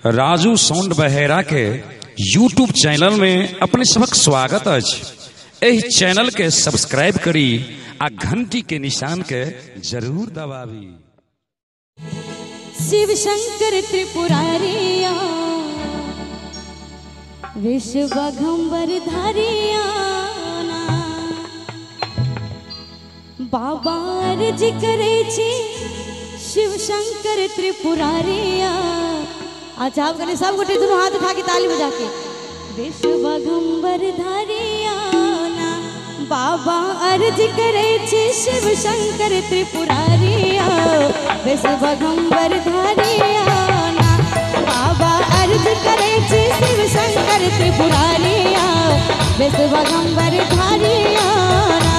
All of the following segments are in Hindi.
राजू साउंड बहेरा के यूट्यूब चैनल में अपने सबक स्वागत अछि। एही चैनल के सब्सक्राइब करी आ घंटी के निशान के जरूर दबावी। शिव शंकर त्रिपुरारिया विश्वघंबर धारिया बाबा अर्ज करे छी शिव शंकर त्रिपुरारिया। अच्छा आप करें सब गोटे दोनों हाथ उठा के ताली बजा के विश्वघंबर धारिया ना बाबा अर्ज करे छी शिव शंकर त्रिपुरारिया। विश्वघंबर धारिया ना बाबा अर्ज करे छी शिव शंकर त्रिपुरारिया। विश्वघंबर धारिया ना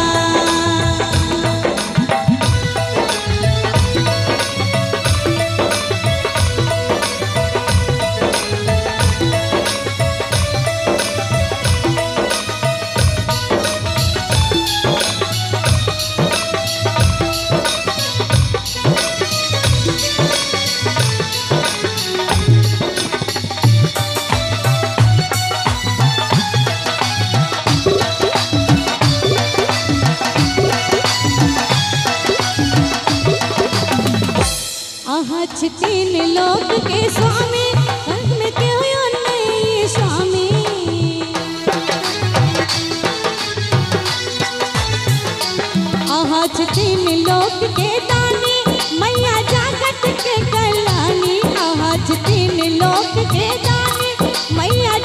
तीन लोक के स्वामी संग में क्यों नहीं स्वामी। आहच तीन लोक के दानी मैया जागत के कल्याणी। आहच तीन लोक के दानी मैया